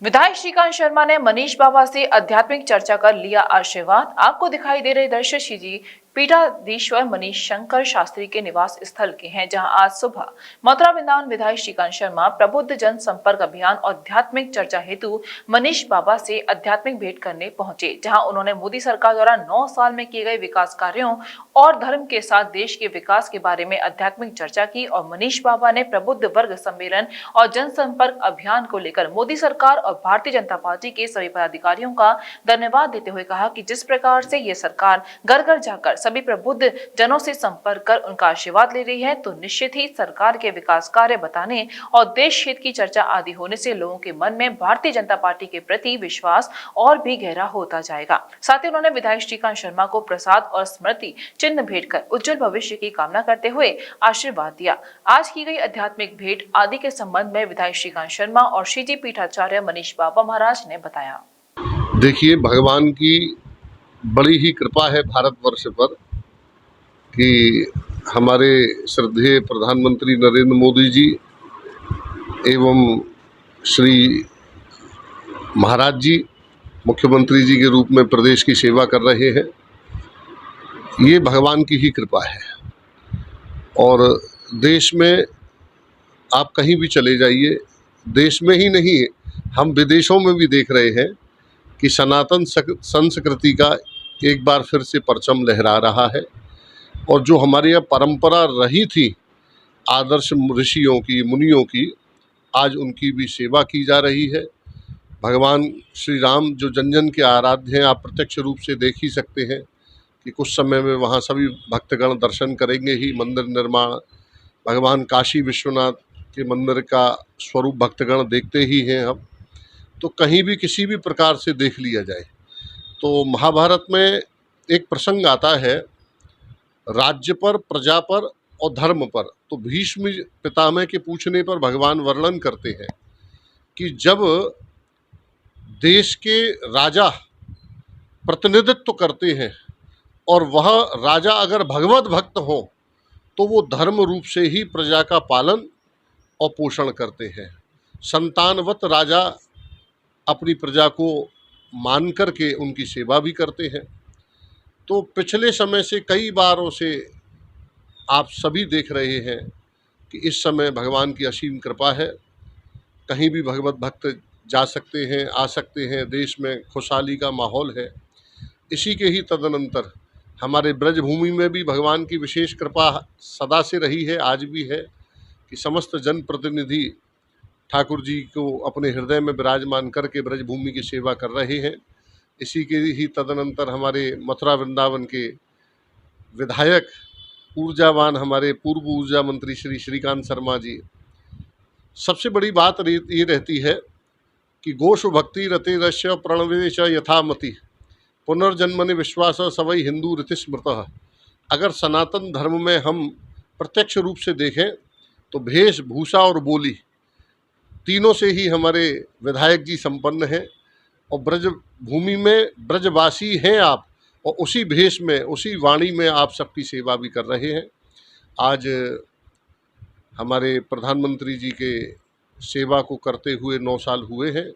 विधायक श्रीकांत शर्मा ने मनीष बाबा से आध्यात्मिक चर्चा कर लिया आशीर्वाद। आपको दिखाई दे रहे दर्शक श्री जी पीठाधीश्वर मनीष शंकर शास्त्री के निवास स्थल के हैं, जहां आज सुबह मथुरा वृंदावन विधायक श्रीकांत शर्मा प्रबुद्ध जन संपर्क अभियान और आध्यात्मिक चर्चा हेतु मनीष बाबा से आध्यात्मिक भेंट करने पहुंचे, जहां उन्होंने मोदी सरकार द्वारा 9 साल में किए गए विकास कार्यों और धर्म के साथ देश के विकास के बारे में आध्यात्मिक चर्चा की। और मनीष बाबा ने प्रबुद्ध वर्ग सम्मेलन और जनसंपर्क अभियान को लेकर मोदी सरकार और भारतीय जनता पार्टी के सभी पदाधिकारियों का धन्यवाद देते हुए कहा कि जिस प्रकार से ये सरकार घर घर जाकर सभी प्रबुद्ध जनों से संपर्क कर उनका आशीर्वाद ले रही है, तो निश्चित ही सरकार के विकास कार्य बताने और देश हित की चर्चा आदि होने से लोगों के मन में भारतीय जनता पार्टी के प्रति विश्वास और भी गहरा होता जाएगा। साथ ही उन्होंने विधायक श्रीकांत शर्मा को प्रसाद और स्मृति चिन्ह भेंट कर उज्जवल भविष्य की कामना करते हुए आशीर्वाद दिया। आज की गई आध्यात्मिक भेंट आदि के संबंध में विधायक श्रीकांत शर्मा और श्रीजी पीठाचार्य मनीष बाबा महाराज ने बताया। देखिए, भगवान की बड़ी ही कृपा है भारतवर्ष पर कि हमारे श्रद्धेय प्रधानमंत्री नरेंद्र मोदी जी एवं श्री महाराज जी मुख्यमंत्री जी के रूप में प्रदेश की सेवा कर रहे हैं। ये भगवान की ही कृपा है। और देश में आप कहीं भी चले जाइए, देश में ही नहीं, हम विदेशों में भी देख रहे हैं कि सनातन संस्कृति का एक बार फिर से परचम लहरा रहा है। और जो हमारे यहाँ परंपरा रही थी आदर्श ऋषियों की, मुनियों की, आज उनकी भी सेवा की जा रही है। भगवान श्री राम जो जन जन के आराध्य हैं, आप प्रत्यक्ष रूप से देख ही सकते हैं कि कुछ समय में वहाँ सभी भक्तगण दर्शन करेंगे ही। मंदिर निर्माण, भगवान काशी विश्वनाथ के मंदिर का स्वरूप भक्तगण देखते ही हैं। अब तो कहीं भी किसी भी प्रकार से देख लिया जाए तो महाभारत में एक प्रसंग आता है, राज्य पर, प्रजा पर और धर्म पर। तो भीष्म पितामह के पूछने पर भगवान वर्णन करते हैं कि जब देश के राजा प्रतिनिधित्व करते हैं और वह राजा अगर भगवत भक्त हो तो वो धर्म रूप से ही प्रजा का पालन और पोषण करते हैं। संतानवत राजा अपनी प्रजा को मान कर के उनकी सेवा भी करते हैं। तो पिछले समय से कई बारों से आप सभी देख रहे हैं कि इस समय भगवान की असीम कृपा है। कहीं भी भगवत भक्त जा सकते हैं, आ सकते हैं। देश में खुशहाली का माहौल है। इसी के ही तदनंतर हमारे ब्रजभूमि में भी भगवान की विशेष कृपा सदा से रही है, आज भी है कि समस्त जनप्रतिनिधि ठाकुर जी को अपने हृदय में विराजमान करके ब्रजभूमि की सेवा कर रहे हैं। इसी के ही तदनंतर हमारे मथुरा वृंदावन के विधायक ऊर्जावान हमारे पूर्व ऊर्जा मंत्री श्री श्रीकांत शर्मा जी, सबसे बड़ी बात ये रहती है कि गोषु भक्ति रते रश्य प्रणवेश यथामति पुनर्जन्मनि विश्वास सवई हिंदू रीति स्मृतः। अगर सनातन धर्म में हम प्रत्यक्ष रूप से देखें तो भेष, भूषा और बोली तीनों से ही हमारे विधायक जी संपन्न हैं। और ब्रज भूमि में ब्रजवासी हैं आप, और उसी भेष में, उसी वाणी में आप सबकी सेवा भी कर रहे हैं। आज हमारे प्रधानमंत्री जी के सेवा को करते हुए 9 साल हुए हैं।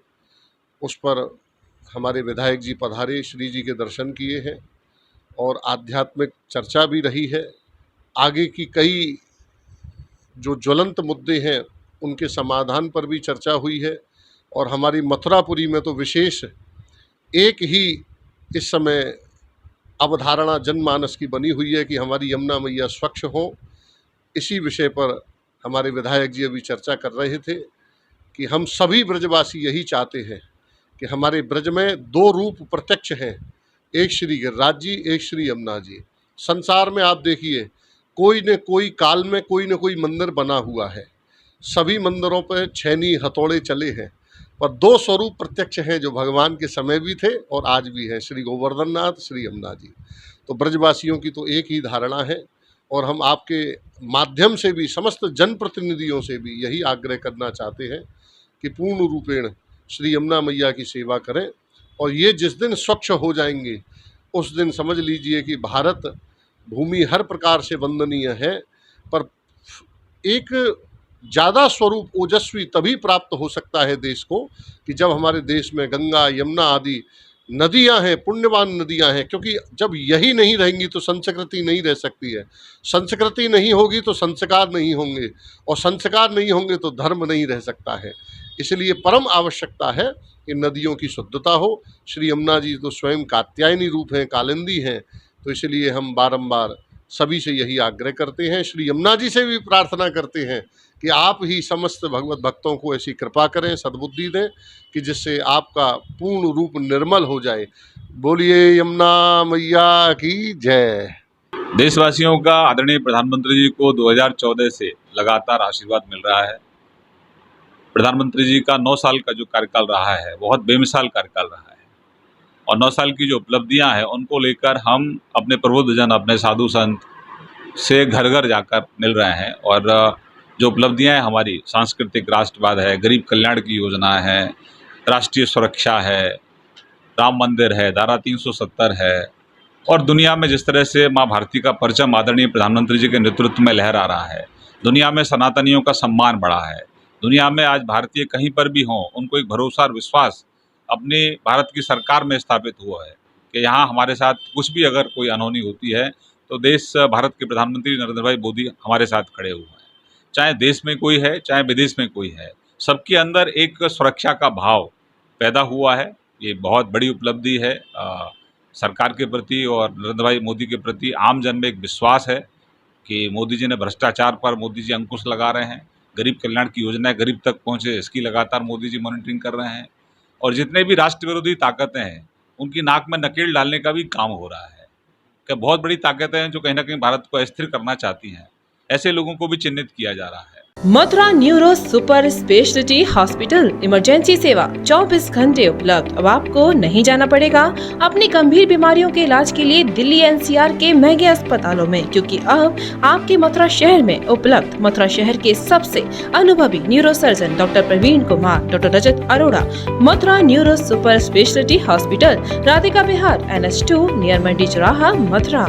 उस पर हमारे विधायक जी पधारे, श्री जी के दर्शन किए हैं और आध्यात्मिक चर्चा भी रही है। आगे की कई जो ज्वलंत मुद्दे हैं उनके समाधान पर भी चर्चा हुई है। और हमारी मथुरापुरी में तो विशेष एक ही इस समय अवधारणा जनमानस की बनी हुई है कि हमारी यमुना मैया स्वच्छ हो। इसी विषय पर हमारे विधायक जी अभी चर्चा कर रहे थे कि हम सभी ब्रजवासी यही चाहते हैं कि हमारे ब्रज में 2 रूप प्रत्यक्ष हैं, एक श्री गिरिराज जी, एक श्री यमुना जी। संसार में आप देखिए, कोई न कोई काल में कोई न कोई मंदिर बना हुआ है। सभी मंदिरों पर छैनी हथौड़े चले हैं, पर 2 स्वरूप प्रत्यक्ष हैं जो भगवान के समय भी थे और आज भी हैं, श्री गोवर्धन नाथ, श्री यमुना जी। तो ब्रजवासियों की तो एक ही धारणा है और हम आपके माध्यम से भी समस्त जनप्रतिनिधियों से भी यही आग्रह करना चाहते हैं कि पूर्ण रूपेण श्री यमुना मैया की सेवा करें। और ये जिस दिन स्वच्छ हो जाएंगे उस दिन समझ लीजिए कि भारत भूमि हर प्रकार से वंदनीय है। पर एक ज़्यादा स्वरूप ओजस्वी तभी प्राप्त हो सकता है देश को कि जब हमारे देश में गंगा, यमुना आदि नदियां हैं, पुण्यवान नदियां हैं, क्योंकि जब यही नहीं रहेंगी तो संस्कृति नहीं रह सकती है। संस्कृति नहीं होगी तो संस्कार नहीं होंगे, और संस्कार नहीं होंगे तो धर्म नहीं रह सकता है। इसलिए परम आवश्यकता है कि नदियों की शुद्धता हो। श्री यमुना जी तो स्वयं कात्यायनी रूप हैं, कालिंदी हैं, तो इसलिए हम बारंबार सभी से यही आग्रह करते हैं, श्री यमुना जी से भी प्रार्थना करते हैं कि आप ही समस्त भगवत भक्तों को ऐसी कृपा करें, सद्बुद्धि दें कि जिससे आपका पूर्ण रूप निर्मल हो जाए। बोलिए यमुना मैया की जय। देशवासियों का आदरणीय प्रधानमंत्री जी को 2014 से लगातार आशीर्वाद मिल रहा है। प्रधानमंत्री जी का 9 साल का जो कार्यकाल रहा है बहुत बेमिसाल कार्यकाल रहा है, और 9 साल की जो उपलब्धियां हैं उनको लेकर हम अपने प्रबुद्धजन, अपने साधु संत से घर घर जाकर मिल रहे हैं। और जो उपलब्धियां हैं हमारी, सांस्कृतिक राष्ट्रवाद है, गरीब कल्याण की योजना है, राष्ट्रीय सुरक्षा है, राम मंदिर है, धारा 370 है, और दुनिया में जिस तरह से माँ भारती का परचम आदरणीय प्रधानमंत्री जी के नेतृत्व में लहरा रहा है, दुनिया में सनातनियों का सम्मान बढ़ा है, दुनिया में आज भारतीय कहीं पर भी हों उनको एक भरोसा और विश्वास अपनी भारत की सरकार में स्थापित हुआ है कि यहाँ हमारे साथ कुछ भी अगर कोई अनहोनी होती है तो देश भारत के प्रधानमंत्री नरेंद्र भाई मोदी हमारे साथ खड़े हुए हैं। चाहे देश में कोई है, चाहे विदेश में कोई है, सबके अंदर एक सुरक्षा का भाव पैदा हुआ है। ये बहुत बड़ी उपलब्धि है सरकार के प्रति और नरेंद्र भाई मोदी के प्रति। आम जन में एक विश्वास है कि मोदी जी ने भ्रष्टाचार पर मोदी जी अंकुश लगा रहे हैं, गरीब कल्याण की योजनाएं गरीब तक पहुंचे इसकी लगातार मोदी जी मॉनिटरिंग कर रहे हैं, और जितने भी राष्ट्र विरोधी ताकतें हैं उनकी नाक में नकेल डालने का भी काम हो रहा है कि बहुत बड़ी ताकतें हैं जो कहीं ना कहीं भारत को अस्थिर करना चाहती हैं, ऐसे लोगों को भी चिन्हित किया जा रहा है। Mathura neuro super speciality hospital emergency सेवा 24 घंटे उपलब्ध। अब आपको नहीं जाना पड़ेगा अपनी गंभीर बीमारियों के इलाज के लिए दिल्ली एनसीआर के महंगे अस्पतालों में, क्योंकि अब आपके मथुरा शहर में उपलब्ध मथुरा शहर के सबसे अनुभवी neuro surgeon doctor Praveen Kumar, doctor Rajat Arora. Mathura neuro super speciality hospital, Radhika Vihar, NH2 near Mandi Chauraha, Mathura.